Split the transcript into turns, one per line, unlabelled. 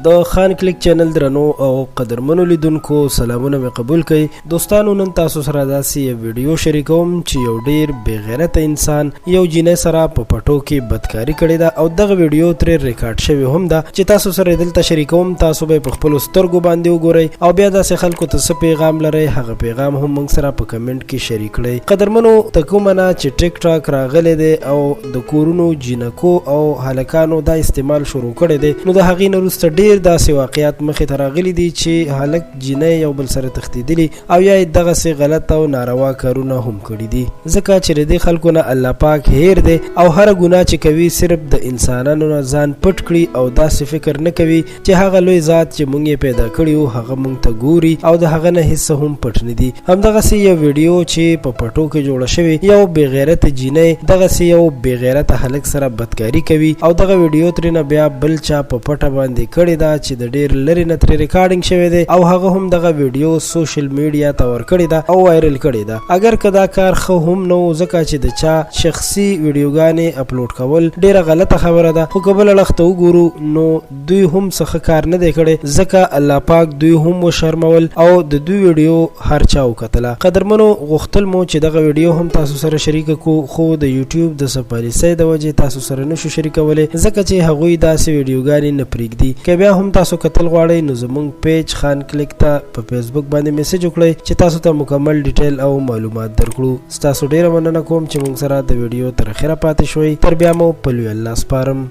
د خان کلیک چینل درنو او قدرمنو لیدونکو سلامونه مې قبول کړئ. دوستانو نن تاسو سره داسې یو ویډیو شریکوم چې یو ډیر بې غیرته انسان یو جینئ سره په پټو کې بدکاری کړې ده او دغه ویډیو ترې ریکارډ شوی هم ده چې تاسو سره دلته شریکوم. تاسو به په خپل سترګو باندې وګورئ او بیا داسې خلکو ته څه پیغام لرئ هغه پیغام هم موږ سره په کمنټ کې شریک کړئ. قدرمنو تکومنه چې ټیک ټاک راغلی دی او د کورونو جینکو او هلکانو دا استعمال شروع کړی دی، نو د هغې نه وروسته ډیر داسې واقعیات مخې ته راغلي دي چې هلک جینئ یو بل سره تښتېدلي او یا یې دغسې غلط او ناروا کارونه هم کړي دي، ځکه چې د دې خلکو نه الله پاک هیر دی او هره ګناه چې کوي صرف د انسانانو نه ځان پټ کړي او داسې فکر نه کوي چې هغه لوی ذات چې موږ یې پیدا کړي وو هغه موږ ته ګوري او د هغه نه هیڅ هم پټ نه دي. همدغسې یو ویډیو چې په پټو کې جوړه شوې یو بې غیرته جینئ دغسې یو بې غیرته هلک سره بدکاري کوي او دغه ویډیو ترې نه بیا بل چا په پټه باندې کړې ده چې د ډیر لرې نه ترې ریکارډینګ شوی دی او هغه هم دغه ویډیو سوشل میډیا ته ورکړې ده او وایرل کړې ده. اگر که دا کار ښه هم نه و ځکه چې د چا شخصي ویډیوګانې اپلوډ کول ډیره غلطه خبره ده، خو که بله اړخ ته وګورو نو دوی هم څه ښه کار نه دی کړی ځکه الله پاک دوی هم وشرمول او د دوی ویډیو هر چا وکتله. قدرمنو غوښتل مو چې دغه ویډیو هم تاسو سره شریکه کړو خو د یوټیوب د څه پالیسۍ د وجې تاسو سره نشو شریکولی ځکه چې هغوی داسې ویډیوګانې نه پرېږدي. که بیا هم تاسو کتل غواړئ نو زموږ پیج خان کلیک ته په فیسبوک باندې میسج وکړئ چې تاسو ته مکمل ډیټیل او معلومات درکړو. ستاسو ډیره مننه کوم چې موږ سره د ویډیو تر اخره پاتې شوئ. تر بیا مو په لوی الله سپارم.